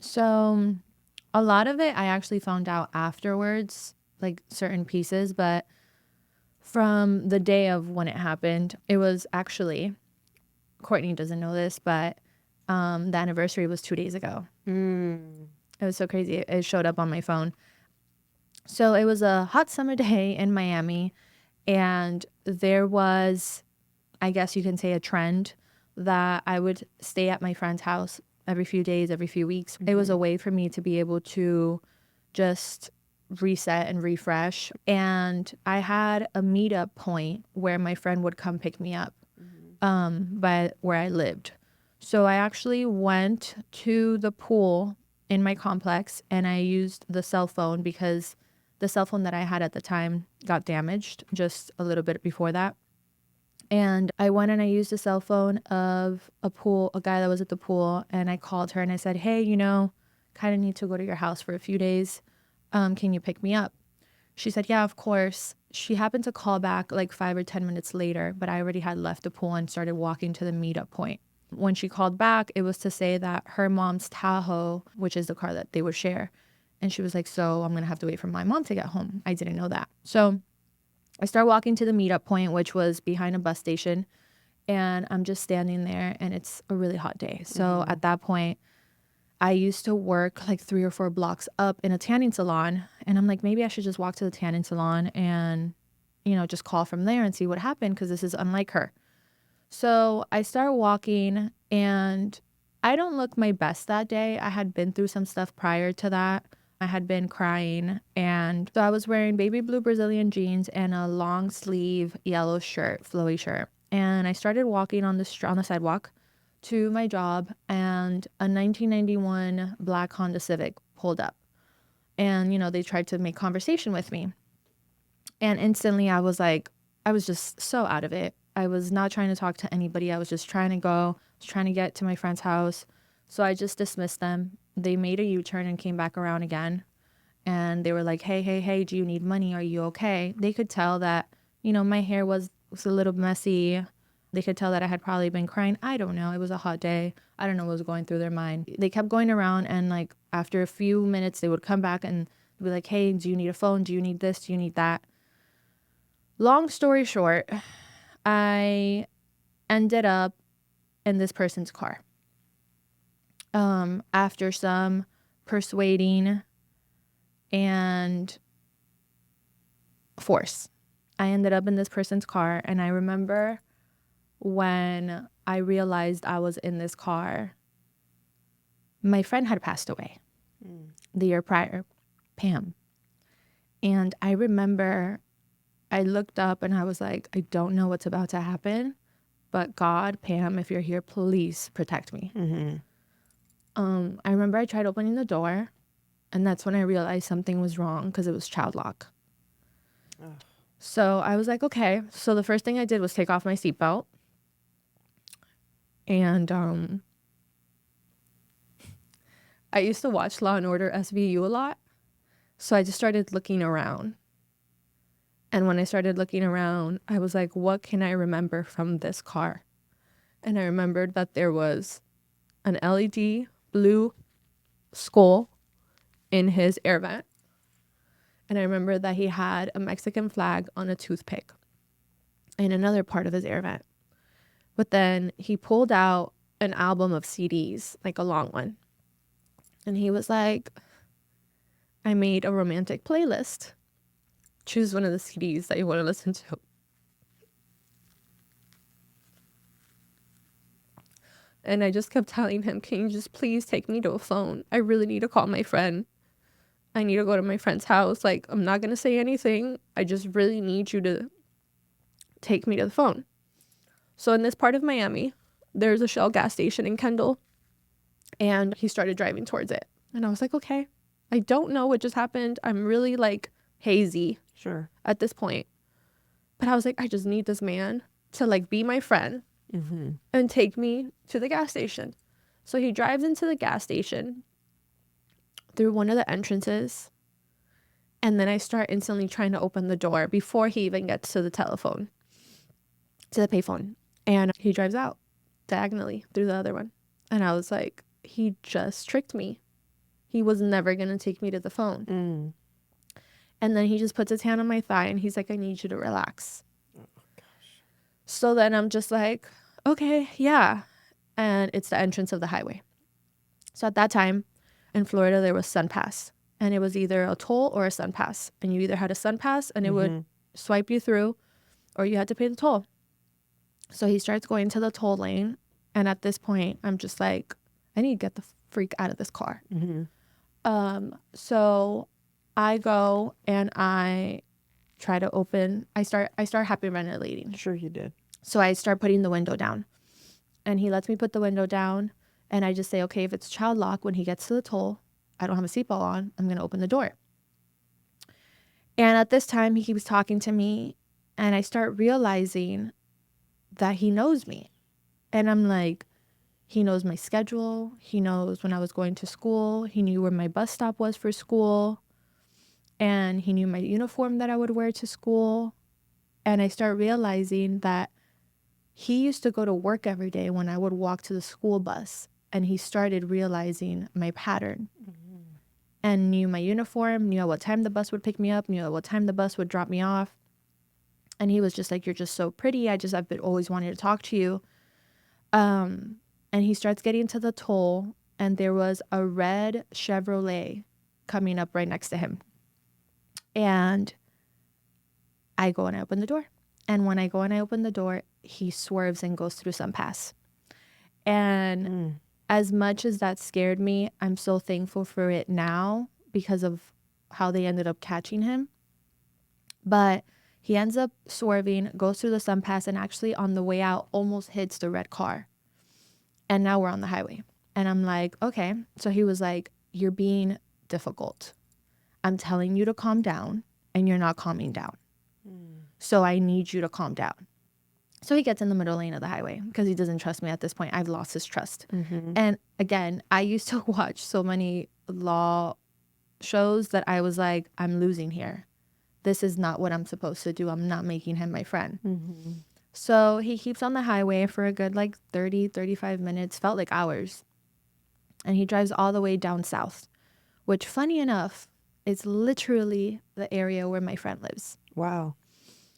So a lot of it I actually found out afterwards, like certain pieces, but from the day of when it happened, it was actually, Courtney doesn't know this, but the anniversary was 2 days ago. It was so crazy. It showed up on my phone. So it was a hot summer day in Miami, and there was, I guess you can say, a trend that I would stay at my friend's house every few days, every few weeks. It was a way for me to be able to just reset and refresh. And I had a meetup point where my friend would come pick me up by where I lived. So I actually went to the pool in my complex and I used the cell phone because the cell phone that I had at the time got damaged just a little bit before that. And I went and I used the cell phone of a guy that was at the pool, and I called her and I said, hey, kind of need to go to your house for a few days. Can you pick me up? She said, yeah, of course. She happened to call back like 5 or 10 minutes later, but I already had left the pool and started walking to the meetup point. When she called back, it was to say that her mom's Tahoe, which is the car that they would share. And she was like, so I'm going to have to wait for my mom to get home. I didn't know that. So I start walking to the meetup point, which was behind a bus station. And I'm just standing there and it's a really hot day. So at that point, I used to work like 3 or 4 blocks up in a tanning salon. And I'm like, maybe I should just walk to the tanning salon and, just call from there and see what happened because this is unlike her. So I start walking and I don't look my best that day. I had been through some stuff prior to that. I had been crying. And so I was wearing baby blue Brazilian jeans and a long sleeve yellow shirt, flowy shirt. And I started walking on the sidewalk to my job, and a 1991 black Honda Civic pulled up. And, they tried to make conversation with me. And instantly I was just so out of it. I was not trying to talk to anybody. I was just trying to go. I was trying to get to my friend's house. So I just dismissed them. They made a U-turn and came back around again. And they were like, hey, hey, hey, do you need money? Are you okay? They could tell that, my hair was a little messy. They could tell that I had probably been crying. I don't know. It was a hot day. I don't know what was going through their mind. They kept going around, and like after a few minutes, they would come back and be like, hey, do you need a phone? Do you need this? Do you need that? Long story short, I ended up in this person's car. After some persuading and force, I ended up in this person's car. And I remember when I realized I was in this car, my friend had passed away the year prior, Pam. And I remember I looked up and I was like, I don't know what's about to happen, but God, Pam, if you're here, please protect me. I remember I tried opening the door, and that's when I realized something was wrong because it was child lock. So I was like, okay. So the first thing I did was take off my seatbelt. And I used to watch Law and Order SVU a lot. So I just started looking around. And when I started looking around, I was like, what can I remember from this car? And I remembered that there was an LED blue skull in his air vent. And I remember that he had a Mexican flag on a toothpick in another part of his air vent. But then he pulled out an album of CDs, like a long one. And he was like, I made a romantic playlist. Choose one of the CDs that you want to listen to. And I just kept telling him, can you just please take me to a phone? I really need to call my friend. I need to go to my friend's house. Like, I'm not going to say anything. I just really need you to take me to the phone. So in this part of Miami, there's a Shell gas station in Kendall. And he started driving towards it. And I was like, okay, I don't know what just happened. I'm really like hazy at this point. But I was like, I just need this man to like be my friend and take me to the gas station. So he drives into the gas station through one of the entrances. And then I start instantly trying to open the door before he even gets to the telephone, to the payphone. And he drives out diagonally through the other one. And I was like, he just tricked me. he was never going to take me to the phone. And then he just puts his hand on my thigh and he's like, I need you to relax. Oh, gosh. So then I'm just like, okay, yeah. And it's the entrance of the highway. So at that time in Florida, there was Sun Pass. And it was either a toll or a Sun Pass. And you either had a Sun Pass and it would swipe you through, or you had to pay the toll. So he starts going to the toll lane. And at this point, I'm just like, I need to get the freak out of this car. So I go and I try to open. I start hyperventilating. Sure you did. So I start putting the window down. And he lets me put the window down. And I just say, okay, if it's child lock, when he gets to the toll, I don't have a seatbelt on, I'm going to open the door. And at this time, he keeps talking to me. And I start realizing that he knows me. And I'm like, he knows my schedule. He knows when I was going to school. He knew where my bus stop was for school. And he knew my uniform that I would wear to school. And I start realizing that he used to go to work every day when I would walk to the school bus. And he started realizing my pattern and knew my uniform, knew at what time the bus would pick me up, knew at what time the bus would drop me off. And he was just like, you're just so pretty. I've been always wanting to talk to you. And he starts getting to the toll, and there was a red Chevrolet coming up right next to him. And I go and I open the door. And when I go and I open the door, he swerves and goes through Sun Pass. And as much as that scared me, I'm so thankful for it now because of how they ended up catching him. But he ends up swerving, goes through the Sun Pass, and actually on the way out almost hits the red car. And now we're on the highway. And I'm like, okay. So he was like, you're being difficult. I'm telling you to calm down, and you're not calming down. So I need you to calm down. So he gets in the middle lane of the highway because he doesn't trust me at this point. I've lost his trust. And again, I used to watch so many law shows that I was like, I'm losing here. This is not what I'm supposed to do. I'm not making him my friend. So he keeps on the highway for a good 30, 35 minutes, felt like hours. And he drives all the way down south, which funny enough, is literally the area where my friend lives. Wow.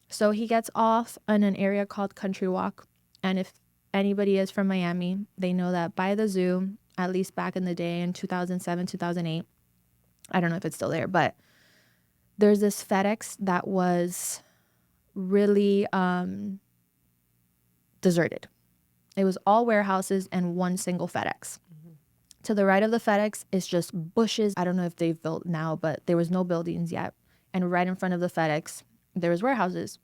So he gets off in an area called Country Walk. And if anybody is from Miami, they know that by the zoo, at least back in the day in 2007, 2008, I don't know if it's still there, but there's this FedEx that was really deserted. It was all warehouses and one single FedEx. To the right of the FedEx is just bushes. I don't know if they've built now, but there was no buildings yet. And right in front of the FedEx, there was warehouses.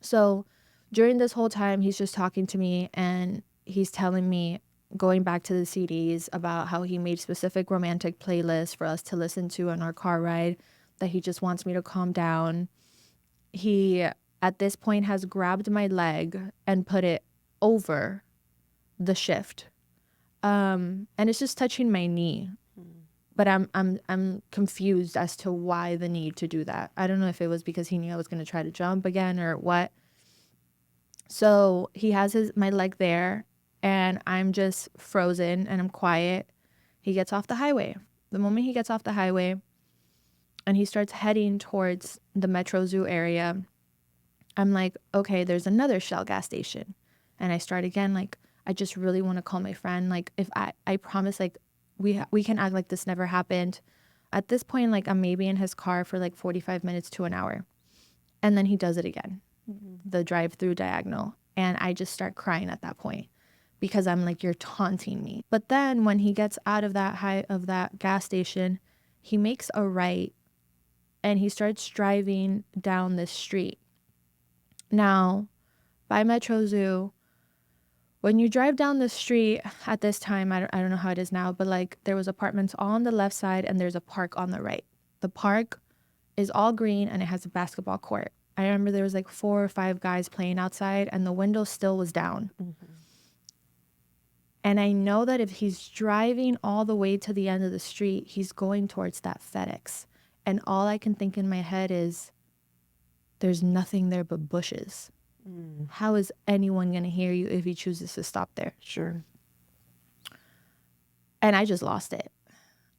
So during this whole time, he's just talking to me and he's telling me, going back to the CDs, about how he made specific romantic playlists for us to listen to on our car ride, that he just wants me to calm down. He, at this point, has grabbed my leg and put it over the shift. And it's just touching my knee. But I'm confused as to why the need to do that. I don't know if it was because he knew I was going to try to jump again or what. So he has my leg there, and I'm just frozen and I'm quiet. He gets off the highway. The moment he gets off the highway and he starts heading towards the Metro Zoo area, I'm like, okay, there's another Shell gas station. And I start again, like, I just really want to call my friend. Like, if I promise, like, we can act like this never happened. At this point, like, I'm maybe in his car for like 45 minutes to an hour. And then he does it again, the drive-through diagonal. And I just start crying at that point because I'm like, you're taunting me. But then when he gets out of that gas station, he makes a right and he starts driving down this street. Now, by Metro Zoo, when you drive down the street at this time, I don't know how it is now, but like there was apartments all on the left side and there's a park on the right. The park is all green and it has a basketball court. I remember there was like 4 or 5 guys playing outside and the window still was down. And I know that if he's driving all the way to the end of the street, he's going towards that FedEx. And all I can think in my head is, there's nothing there but bushes. How is anyone going to hear you if he chooses to stop there? Sure. And I just lost it.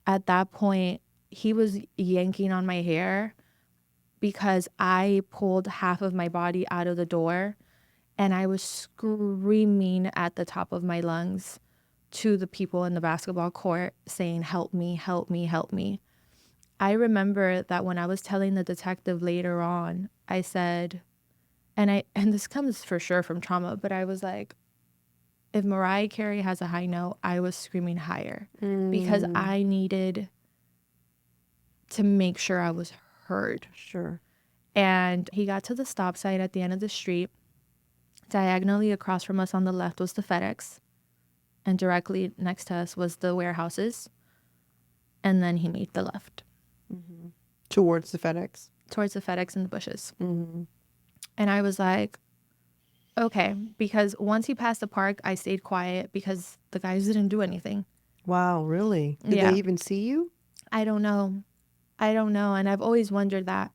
at that point, he was yanking on my hair because I pulled half of my body out of the door and I was screaming at the top of my lungs to the people in the basketball court saying, help me, help me, help me. I remember that when I was telling the detective later on, I said, and this comes for sure from trauma, but I was like, if Mariah Carey has a high note, I was screaming higher because I needed to make sure I was heard. Sure. And he got to the stop sign at the end of the street. Diagonally across from us on the left was the FedEx, and directly next to us was the warehouses. And then he made the left. Towards the FedEx? Towards the FedEx in the bushes. Mm-hmm. And I was like, okay, because once he passed the park, I stayed quiet because the guys didn't do anything. Wow, really? Did Yeah. they even see you? I don't know. And I've always wondered that.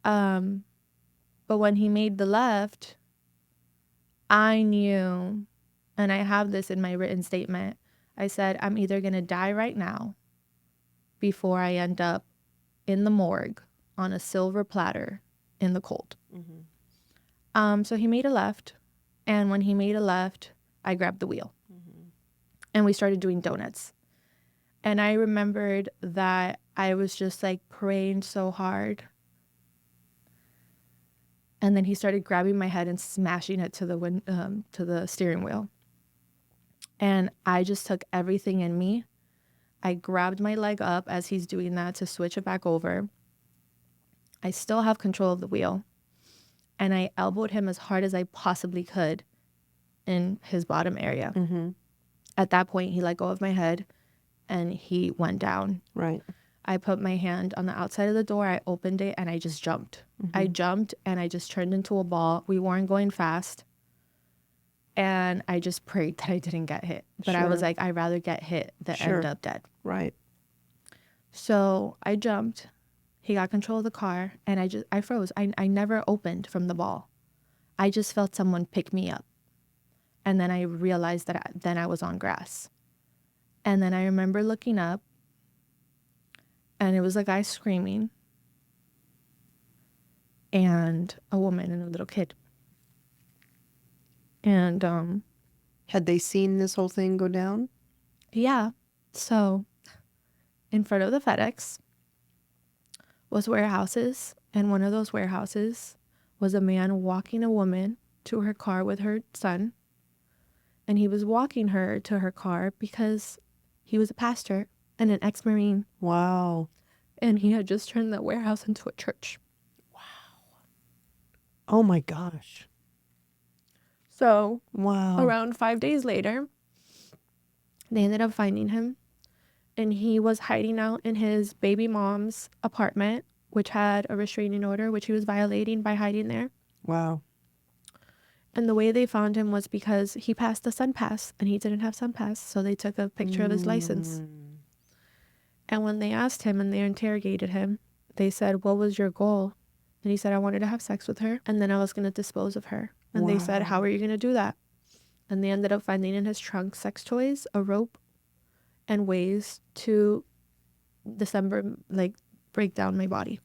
But when he made the left, I knew, and I have this in my written statement, I said, I'm either going to die right now before I end up in the morgue on a silver platter in the cold. So he made a left. And when he made a left, I grabbed the wheel. And we started doing donuts. And I remembered that I was just like praying so hard. And then he started grabbing my head and smashing it to the steering wheel. And I just took everything in me. I grabbed my leg up as he's doing that to switch it back over. I still have control of the wheel. And I elbowed him as hard as I possibly could in his bottom area. At that point, he let go of my head and he went down. Right. I put my hand on the outside of the door. I opened it and I just jumped. I jumped and I just turned into a ball. We weren't going fast. And I just prayed that I didn't get hit. But I was like, I'd rather get hit than end up dead. Right. So I jumped. He got control of the car and I froze. I never opened from the ball. I just felt someone pick me up. And then I realized that then I was on grass. And then I remember looking up and it was a guy screaming and a woman and a little kid. And had they seen this whole thing go down? Yeah. So in front of the FedEx was warehouses. And one of those warehouses was a man walking a woman to her car with her son. And he was walking her to her car because he was a pastor and an ex-Marine. Wow. And he had just turned that warehouse into a church. Wow. Oh my gosh. So wow. Around 5 days later, they ended up finding him. And he was hiding out in his baby mom's apartment, which had a restraining order, which he was violating by hiding there. Wow. And the way they found him was because he passed the sun pass and he didn't have sun pass. So they took a picture of his license. And when they asked him and they interrogated him, they said, what was your goal? And he said, I wanted to have sex with her and then I was going to dispose of her. And they said, how are you going to do that? And they ended up finding in his trunk sex toys, a rope, and ways to break down my body.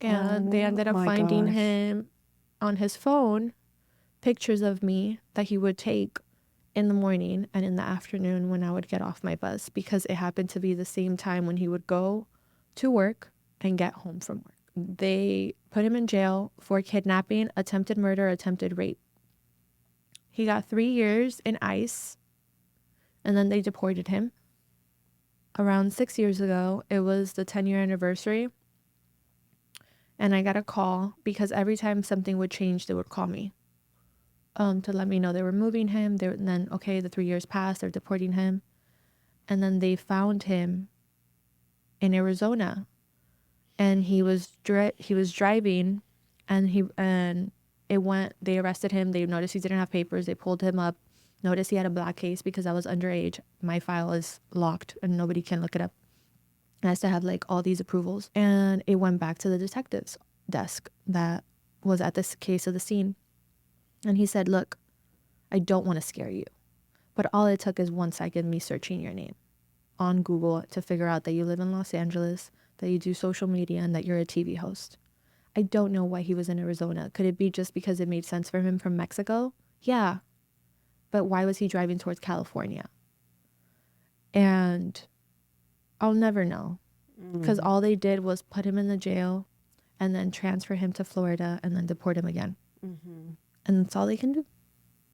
And they ended up finding him on his phone, pictures of me that he would take in the morning and in the afternoon when I would get off my bus, because it happened to be the same time when he would go to work and get home from work. They put him in jail for kidnapping, attempted murder, attempted rape. He got 3 years in ICE, and then they deported him. Around 6 years ago, it was the 10-year anniversary, and I got a call because every time something would change, they would call me to let me know they were moving him. And then, okay, the 3 years passed, they're deporting him. And then they found him in Arizona, and he was driving, and they arrested him. They noticed he didn't have papers. They pulled him up, noticed he had a black case because I was underage. My file is locked and nobody can look it up. It has to have like all these approvals. And it went back to the detective's desk that was at this case of the scene. And he said, look, I don't want to scare you, but all it took is 1 second me searching your name on Google to figure out that you live in Los Angeles, that you do social media, and that you're a TV host. I don't know why he was in Arizona. Could it be just because it made sense for him from Mexico? Yeah. But why was he driving towards California? And I'll never know. Because all they did was put him in the jail and then transfer him to Florida and then deport him again. And that's all they can do.